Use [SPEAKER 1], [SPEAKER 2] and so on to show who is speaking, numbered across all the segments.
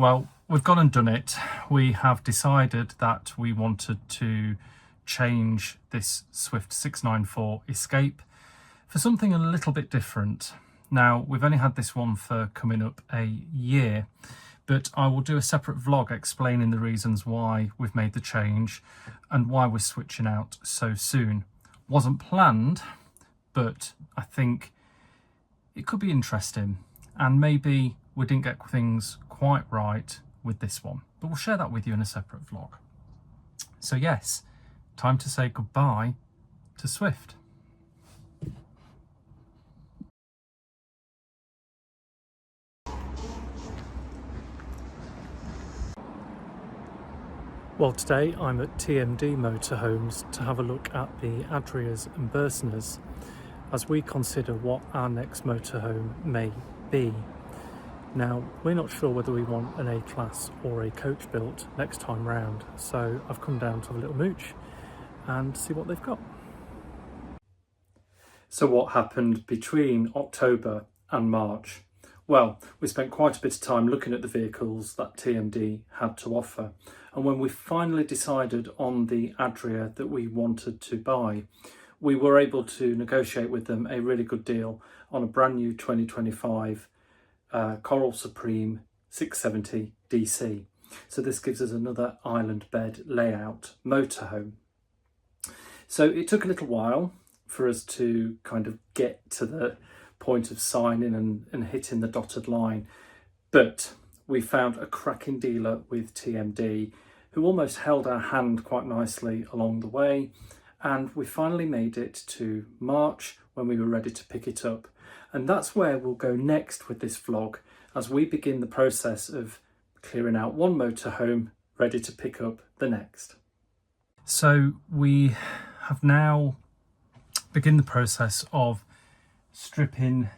[SPEAKER 1] Well, we've gone and done it. We have decided that we wanted to change this Swift 694 Escape for something a little bit different. Now, we've only had this one for coming up a year, but I will do a separate vlog explaining the reasons why we've made the change and why we're switching out so soon. Wasn't planned, but I think it could be interesting, and maybe we didn't get things quite right with this one, but we'll share that with you in a separate vlog. So yes, time to say goodbye to Swift. Well, today I'm at TMD Motorhomes to have a look at the Adrias and Berseners as we consider what our next motorhome may be. Now, we're not sure whether we want an A-class or a coach built next time round, so I've come down to have a little mooch and see what they've got. So what happened between October and March? Well, we spent quite a bit of time looking at the vehicles that TMD had to offer, and when we finally decided on the Adria that we wanted to buy, we were able to negotiate with them a really good deal on a brand new 2025 Coral Supreme 670 DC. So this gives us another island bed layout motorhome. So it took a little while for us to kind of get to the point of signing and hitting the dotted line, but we found a cracking dealer with TMD who almost held our hand quite nicely along the way, and we finally made it to March when we were ready to pick it up. And that's where we'll go next with this vlog, as we begin the process of clearing out one motorhome, ready to pick up the next. So we have now begun the process of stripping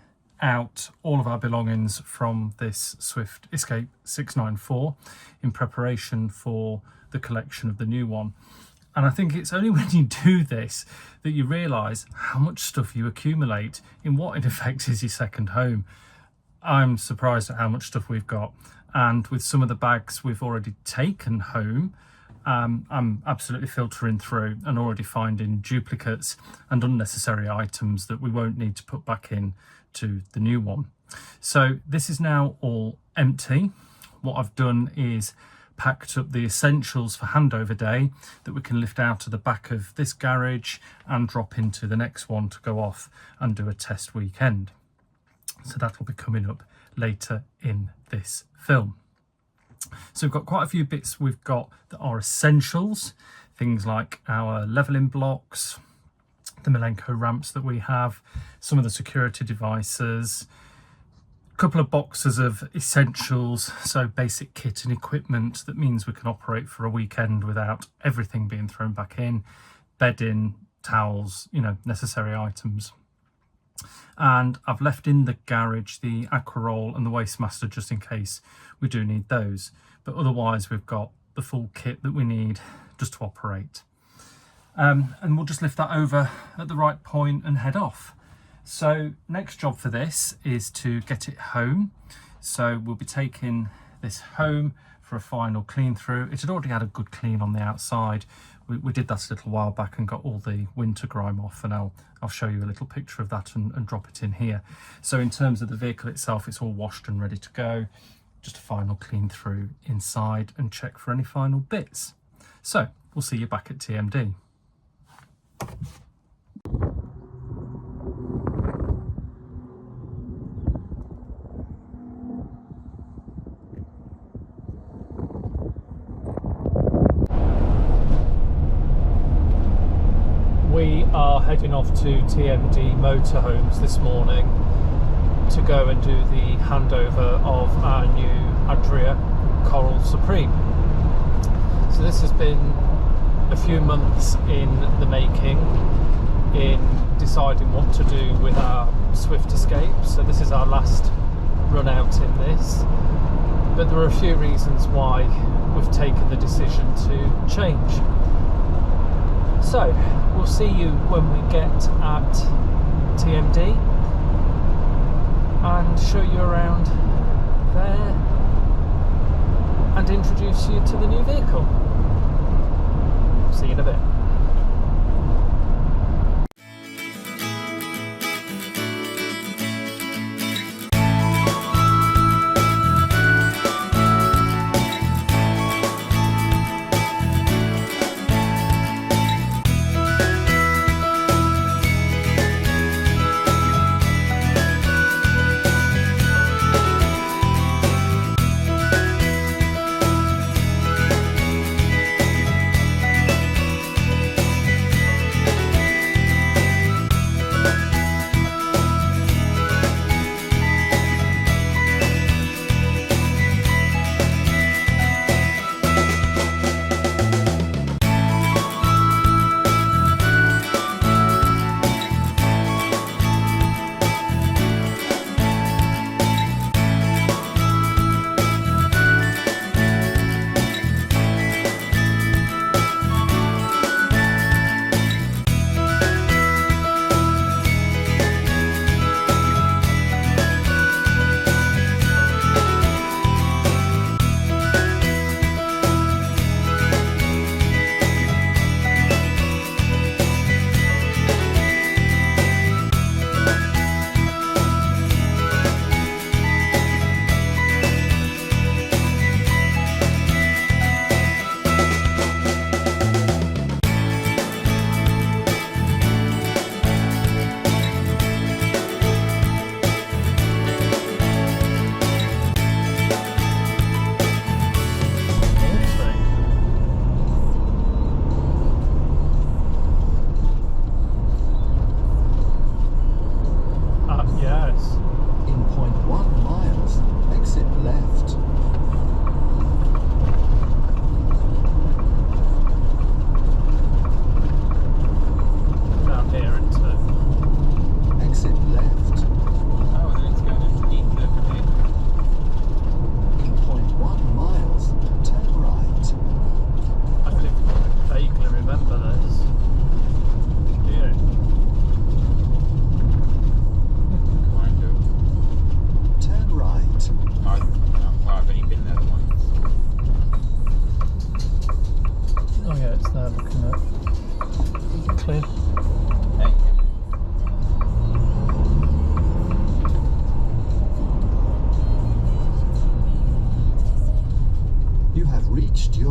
[SPEAKER 1] out all of our belongings from this Swift Escape 694 in preparation for the collection of the new one. And I think it's only when you do this that you realise how much stuff you accumulate in what in effect is your second home. I'm surprised at how much stuff we've got, and with some of the bags we've already taken home, I'm absolutely filtering through and already finding duplicates and unnecessary items that we won't need to put back in to the new one. So this is now all empty. What I've done is packed up the essentials for handover day that we can lift out of the back of this garage and drop into the next one to go off and do a test weekend. So that will be coming up later in this film. So we've got quite a few bits we've got that are essentials, things like our leveling blocks, the Malenko ramps that we have, some of the security devices, a couple of boxes of essentials, so basic kit and equipment that means we can operate for a weekend without everything being thrown back in, bedding, towels, necessary items. And I've left in the garage the Aquaroll and the Wastemaster just in case we do need those, but otherwise we've got the full kit that we need just to operate. And we'll just lift that over at the right point and head off. So next job for this is to get it home. So we'll be taking this home for a final clean through. It had already had a good clean on the outside. We did that a little while back and got all the winter grime off, and I'll show you a little picture of that and drop it in here. So in terms of the vehicle itself, it's all washed and ready to go. Just a final clean through inside and check for any final bits. So we'll see you back at TMD. We are heading off to TMD Motorhomes this morning to go and do the handover of our new Adria Coral Supreme. So this has been a few months in the making, in deciding what to do with our Swift Escape. So this is our last run out in this, but there are a few reasons why we've taken the decision to change. So we'll see you when we get at TMD and show you around there and introduce you to the new vehicle. See you in a bit.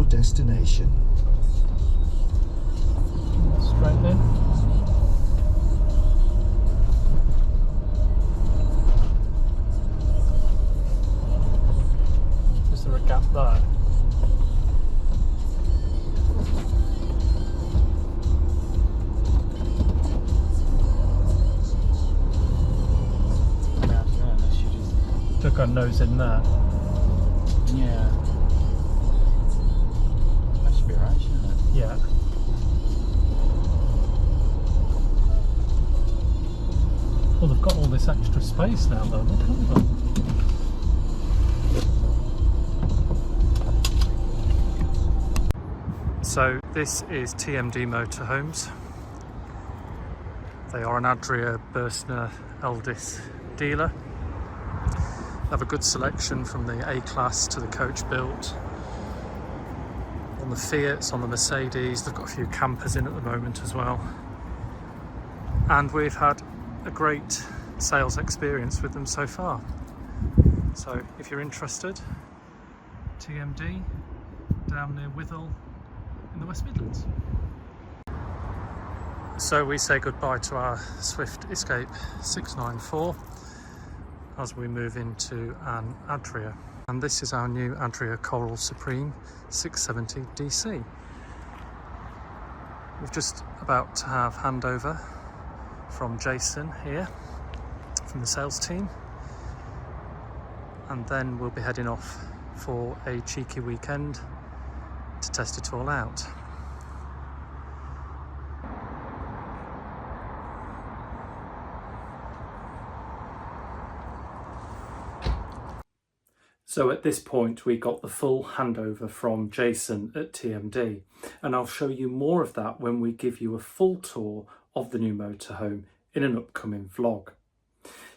[SPEAKER 2] Destination.
[SPEAKER 1] Straight in. Is there a gap there?
[SPEAKER 3] Yeah, unless you just...
[SPEAKER 1] Look, our nose in there.
[SPEAKER 3] Yeah. Right, shouldn't it?
[SPEAKER 1] Yeah. Well, they've got all this extra space now, though. Look, haven't they? So this is TMD Motorhomes. They are an Adria Bursner Eldis dealer. They have a good selection from the A-Class to the coach built. On the Fiats, on the Mercedes, they've got a few campers in at the moment as well. And we've had a great sales experience with them so far. So if you're interested, TMD down near Withell in the West Midlands. So we say goodbye to our Swift Escape 694 as we move into an Adria. And this is our new Adria Coral Supreme 670 DC. We're just about to have handover from Jason here, from the sales team. And then we'll be heading off for a cheeky weekend to test it all out. So at this point we got the full handover from Jason at TMD, and I'll show you more of that when we give you a full tour of the new motorhome in an upcoming vlog.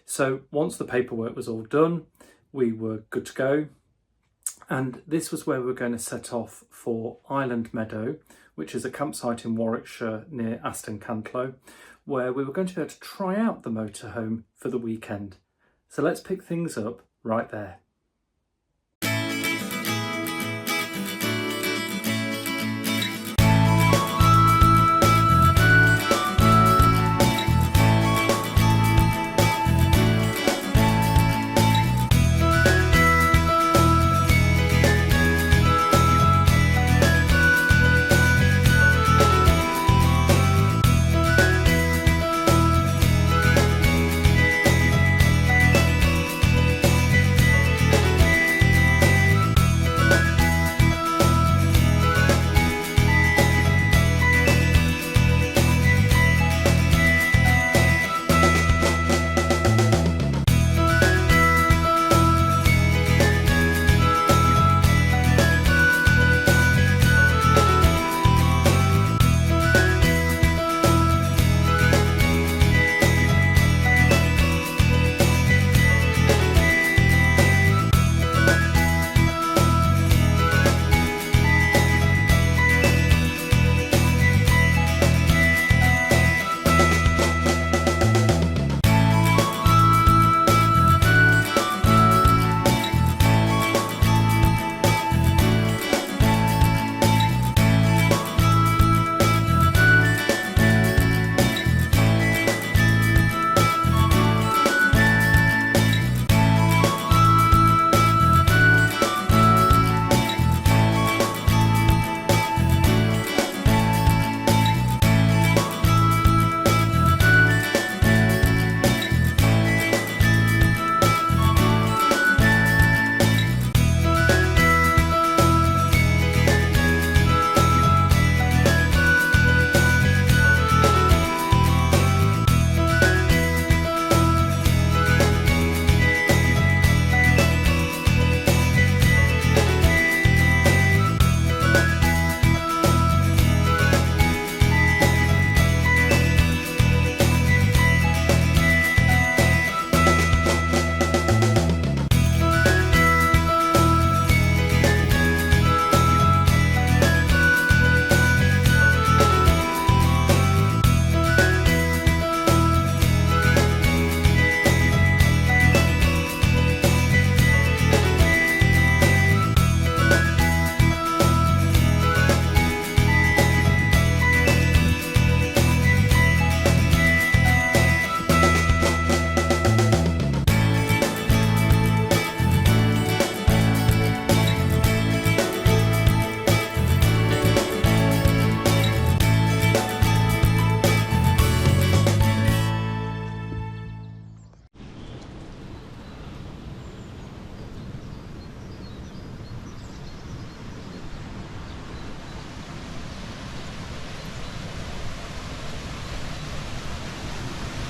[SPEAKER 1] So once the paperwork was all done, we were good to go, And this was where we were going to set off for Island Meadow, which is a campsite in Warwickshire near Aston Cantlow, where we were going to be able to try out the motorhome for the weekend. So let's pick things up right there.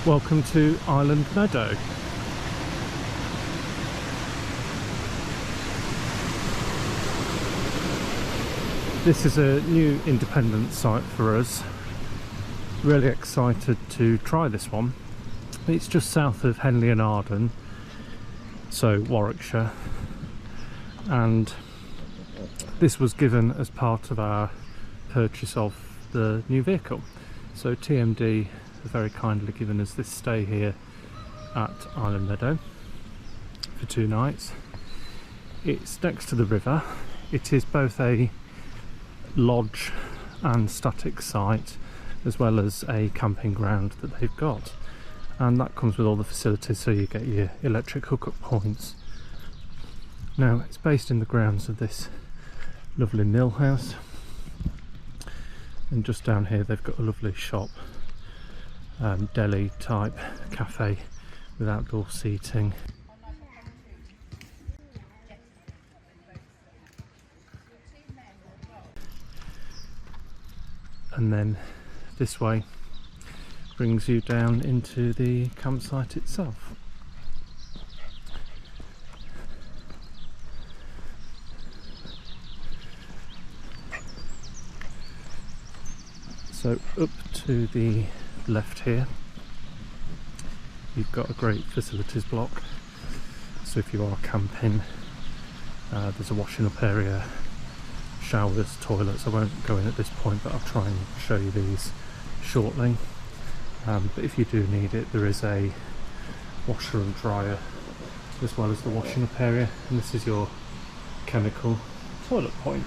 [SPEAKER 1] Welcome to Island Meadow. This is a new independent site for us. Really excited to try this one. It's just south of Henley and Arden, so Warwickshire, and this was given as part of our purchase of the new vehicle. So TMD have very kindly given us this stay here at Island Meadow for 2 nights. It's next to the river. It is both a lodge and static site, as well as a camping ground that they've got, and that comes with all the facilities, so you get your electric hookup points. Now, it's based in the grounds of this lovely mill house, and just down here they've got a lovely shop, deli type cafe with outdoor seating. And then this way brings you down into the campsite itself. So up to the left here you've got a great facilities block, so if you are camping There's a washing up area, showers, toilets. I won't go in at this point, but I'll try and show you these shortly. But if you do need it, there is a washer and dryer as well as the washing up area, and this is your chemical toilet point.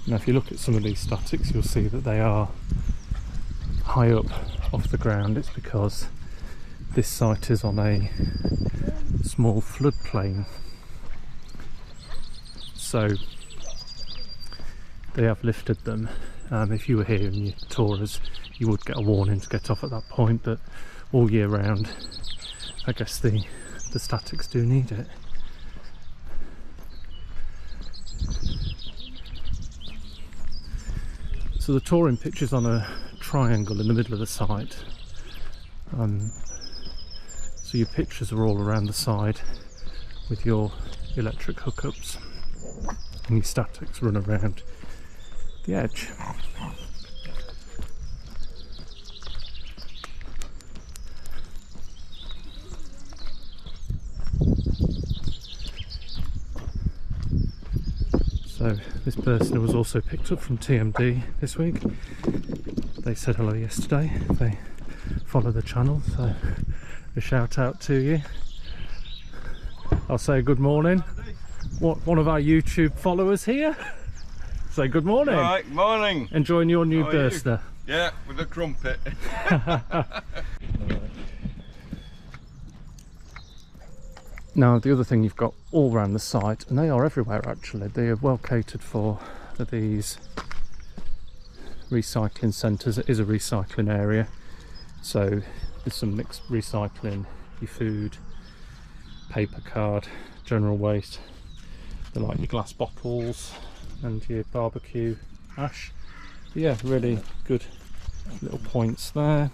[SPEAKER 1] Now if you look at some of these statics, you'll see that they are high up off the ground. It's because this site is on a small floodplain, so they have lifted them. If you were here and you tour us, you would get a warning to get off at that point, but all year round I guess the statics do need it. So the touring pitch is on a triangle in the middle of the site. So your pitches are all around the side with your electric hookups, and your statics run around the edge. So this person was also picked up from TMD this week. They said hello yesterday. They follow the channel, so a shout out to you. I'll say good morning. One of our YouTube followers here. Say good morning.
[SPEAKER 2] All right, morning.
[SPEAKER 1] Enjoying your new
[SPEAKER 2] How are
[SPEAKER 1] burster.
[SPEAKER 2] you? Yeah, with a crumpet.
[SPEAKER 1] Now the other thing you've got all around the site, and they are everywhere actually, they are well catered for these recycling centres. It is a recycling area, so there's some mixed recycling, your food, paper card, general waste. They're like your glass bottles and your barbecue ash. But yeah, really good little points there.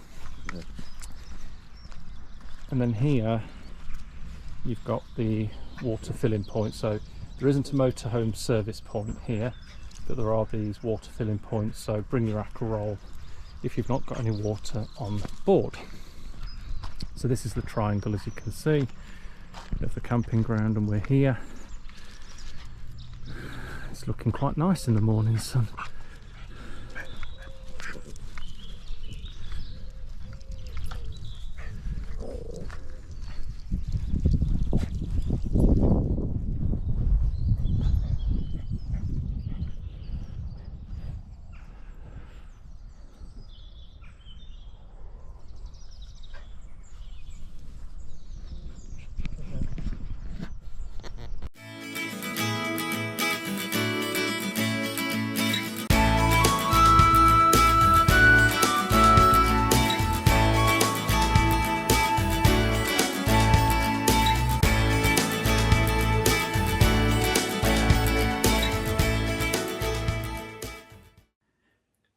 [SPEAKER 1] And then here you've got the water filling point. So there isn't a motorhome service point here, but there are these water filling points, so bring your aquaroll if you've not got any water on board. So this is the triangle, as you can see, of the camping ground, and we're here. It's looking quite nice in the morning sun.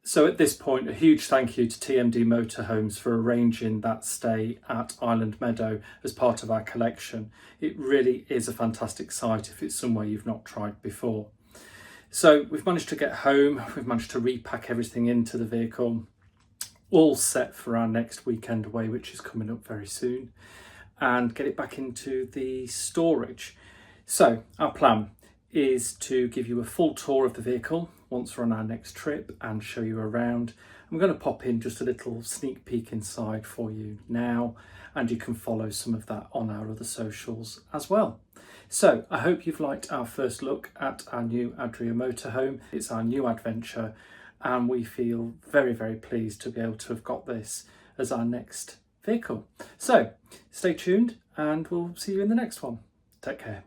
[SPEAKER 1] So at this point, a huge thank you to TMD Motorhomes for arranging that stay at Island Meadow as part of our collection. It really is a fantastic site if it's somewhere you've not tried before. So we've managed to get home, we've managed to repack everything into the vehicle, all set for our next weekend away, which is coming up very soon, and get it back into the storage. So our plan is to give you a full tour of the vehicle once we're on our next trip and show you around. I'm going to pop in just a little sneak peek inside for you now, and you can follow some of that on our other socials as well. So I hope you've liked our first look at our new Adria motorhome. It's our new adventure, and we feel very, very pleased to be able to have got this as our next vehicle. So stay tuned and we'll see you in the next one. Take care.